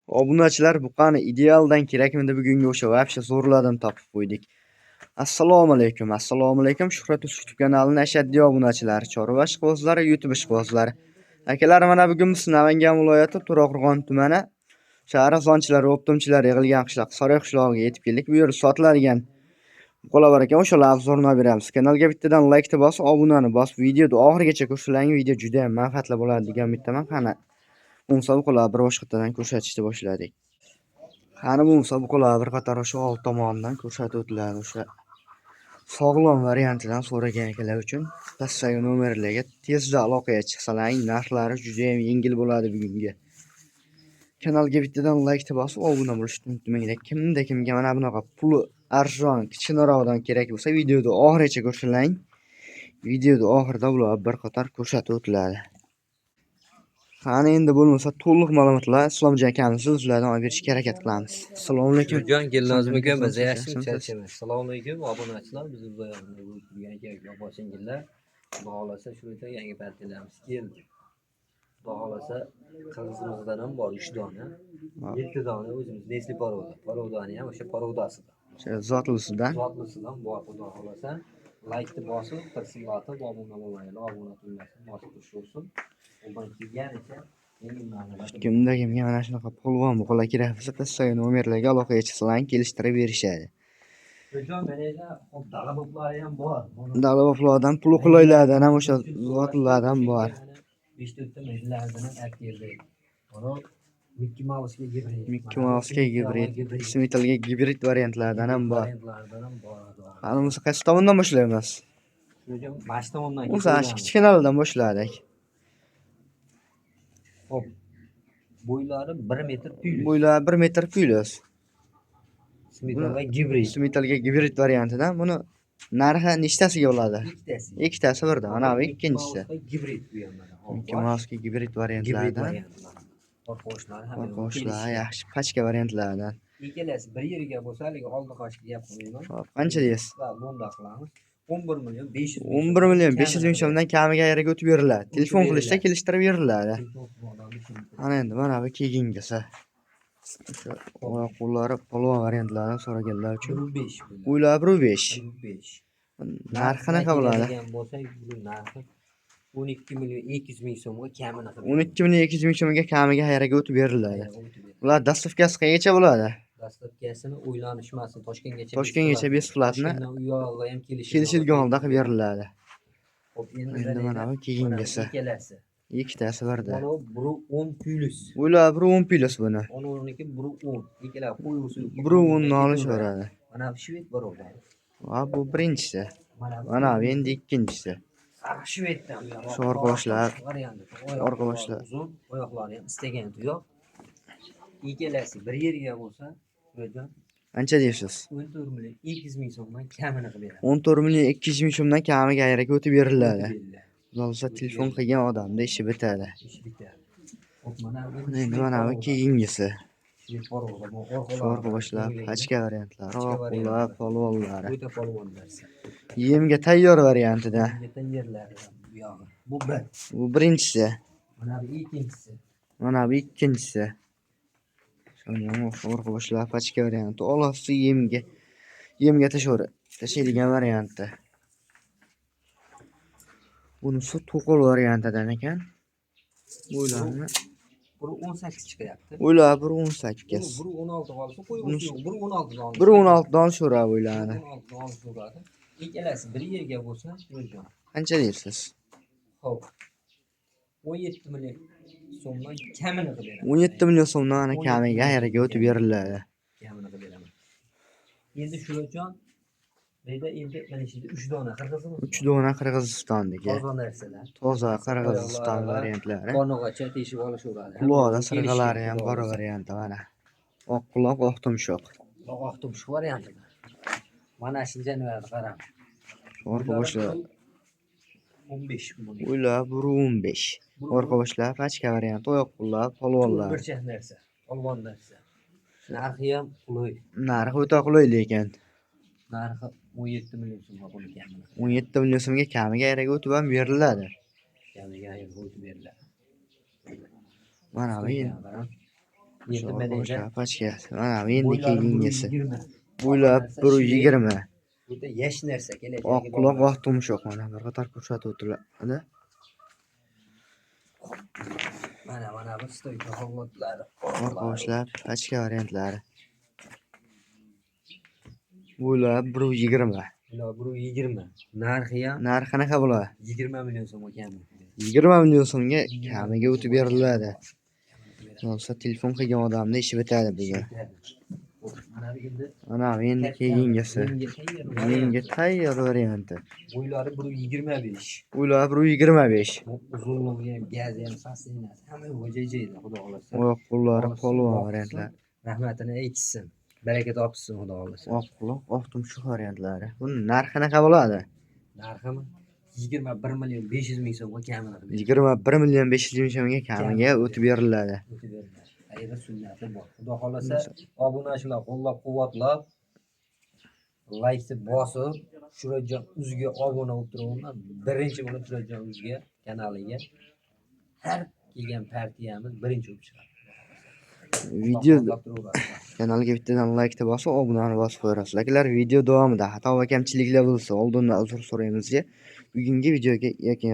Obunachilar bu qani idealdan kerakmidi bugungi o'sha вообще zo'rladim topib qo'ydik. Assalomu alaykum. Shuhrat YouTube kanalining ashaddiy obunachilari, chorva ishqibozlari, YouTube ishqibozlari. Akalar, mana bugun biz Namangan viloyati To'raqo'rg'on tumani shahar optimchilar yig'ilgan qishloq Saroy qishlog'iga yetib keldik. Bu yer sotiladigan qo'lavar ekan, o'shalar obzorini beramiz. Kanalga bittadan like bosib, obunani bosib, videoni oxirigacha ko'rsating, video juda ham manfaatli bo'ladi degan umiddaman. Qani musobaqalar bir boshqadan ko'rsatishni boshladik. Qani bu musobaqalar bir qator o'sha old tomonidan ko'rsatib o'tiladi. O'sha sog'lom variantidan so'ragan akalar uchun pastdagi nomerlarga tezda aloqaga chiqsalar, narxlari juda ham yengil bo'ladi bugungi. Kanalga bittadan like bosib, obuna bo'lishni unutmanglar. Kimga mana bunaqa puli arzon, kichikroqdan kerak bo'lsa, videoni oxirigacha ko'rsating. Videoni oxirida bular bir qator ko'rsatib o'tiladi. Qani endi bo'lmasa to'liq ma'lumotlar Islomjon akamiz o'zlaridan olib berishga harakat qilamiz. Assalomu alaykum. Jon Gilnozmiga biz yaxshi charchamiz. Assalomu alaykum obunachilar, biz buyoqda bo'lgan kerak boshingizlar. Xudo xolasa shu yerda yangi partiyalarimiz keldi. Xudo xolasa qizimizdan ham bor 3 dona. 7 dona o'zimiz Nesli Parodani ham o'sha Parodasidan. O'sha zotlisidan bor Xudo xolasa. Like bosib, tirsinlatib, obuna bo'lmaylar, obuna qilmasin, bosib tursin. Undan kelganicha kimga mana shunaqa polvon buqalar kerak bo'lsa, pastdagi nomerlarga aloqaga chiqsalar, kelishtirib berishadi. Jon menga dala boplari ham bor. Dala boplardan pul qulaylardan ham o'sha zotlardan bor. 5-4 millardan ham aktivli. Mana Mickey Mouse'ga gibrid, Smitalga gibrid variantlardan ham bor. Qani biz qaysi tomondan boshlaymiz? Bash tomondan. O'sha kichkinalardan boshladik. Hop. Bo'ylari 1 metr plyus. Bo'ylari 1 metr plyus. Smitalga gibrid variantidan buni narxi nechtasiga bo'ladi? Ikkitasi birda. Mana bu ikkinchisi. Gibrid bu ham mana. Mickey Mouse'ga gibrid variantlardan. Qo'shlar yaxshi pachka variantlardan. Ikkalasi bir yerga bo'lsa, hali oldi qoshga gap qilmayman. Qancha deysiz? Bunda qilamiz. 11 million 500 ming so'mdan kamiga ayirga o'tib beriladi. Telefon qilishda kelishtirib beriladi. Ana endi mana bu keyingisi. O'sha oyoq qo'llari polvon variantlardan so'raganlar uchun 5. Bo'ylari 1.5. Narxi qanaqa bo'ladi? Narxi 12 million 200 ming so'mga kamini qilib. 12 million 200 ming so'mga kamiga ayirga o'tib beriladi. Ular dastavkasi qayergacha bo'ladi? Dastavkasini o'ylanishmasin, Toshkentgacha besplatni uyog'iga ham kelishilgan holda qilib beriladi. Xo'p, Endi mana bu keyingisi. Ikkitasi birda. Mana bu 10 plyus. Ular 10 plyus buni. Onuniki 10. Ikkalar qo'yusi. 10 olishaveradi. Mana bu shved barobar. Va bu birinchisi. Mana bu endi ikkinchisi. Shveddan. Shu orqaboshlar. Uzun, oyoqlari ham istagan tuyoq. Ikkalasi bir yerga bo'lsa, o'zim qancha deysiz? 14 million 200 ming so'mdan kamini qilib beradi. 14 million 200 ming so'mdan kamiga ayirga o'tib beriladi. Bo'lsa telefon qilgan odamda ishi bitadi. Endi mana bu keyingisi. Orqaboshlar, pachka variantlari, oyoq-qo'llar, polvonlari. Yemga tayyor variantida. Bu birinchisi. Mana bu ikkinchisi. Orqaboshlar, pachka varianti. Olasi yemga tashlaydigan varianti. Bunisi to'qol variantidan ekan. Bo'ylarni 18 chiqyapti. Bo'ylar 1.18. 1.16 olsa qo'yib, 1.16 1.16 dan so'ra bo'ylarni. 1.16 so'radi. Ikkalasi bir yerga bo'lsa, o'zim. Qancha deysiz? Xo'p. 17 million so'mdan kamini qilib beraman. 17 million so'mdan kamiga ayirga o'tib beriladi. Kamini qilib beraman. Endi Shuhratjon deydi, endi mana shu 3 dona Qirg'iziston. 3 dona Qirg'izistondagi. Toza narsalar. Toza Qirg'iziston variantlari. Qornog'acha teshib olishaveradi. Quloqda sirg'alari ham bor varianti mana. Oq quloq, oq tumshoq. Oq tumshoq varianti. Mana shu janavarni qarang. Orqaboshlar 15 million. Bo'ylar 1.15. Orqaboshlar pachka varianti, oyoq qo'llar, polvonlar. Bir chet narsa, polvon narsa. Narxi ham qulay. Narxi o'ta qulay lekin. Narxi 17 million so'mga bo'lgan. 17 million so'mga kamiga ayirga o'tib ham beriladi. Kamiga ayirga o'tib beriladi. Mana bu Endi mana endi O'sha pachka. Mana bu endi bo'ylari keyingisi. 120. Bo'ylab 120. Bu da yash narsa Oq kelajagi quloq, bor. oq tumshuq mana bir qator ko'rsatib o'tiladi. Mana bu stoyka xavotlari. Qo'shlar pachka variantlari. Bo'ylab 120. Bular 120. Narxi ham Narxi qanaqa bo'ladi? 20 million so'm ekan. 20 million so'mga kamiga o'tib beriladi. Bo'lsa telefon qilgan odamni ishi bitadi bugun. Mana bu endi Mana bu endi keyingisi. Menga tayyor varianti. bo'ylari 125. Bo'ylab 125. Uzunligi ham, gazi ham, faslinasi hamma joyida, xudo xolasa. Oyoq qo'llari polvon variantlar. Rahmatini aytsin. Baraka topsin, xudo xolasa. Oq quloq, oq tumshuq variantlari. Buni narxi qanaqa bo'ladi? Narximi 21 million 500 ming so'mga kamini. 21 million 500 ming so'mga kamiga o'tib beriladi. Ayda sunnati bor. Xudo xolasa obunachilar qo'llab-quvvatlab, laykni bosib, Shuhratjon uzga obuna bo'lib turibman. Birinchi bo'lib Shuhratjon uzga kanaliga har kelgan partiyamiz birinchi bo'lib chiqadi. Video kanalga bittadan laykni bosib, obunani bosib qo'yasiz. Agar video davomida xato va kamchiliklar bo'lsa, oldindan uzr so'raymiz. Bugungi videoga yakun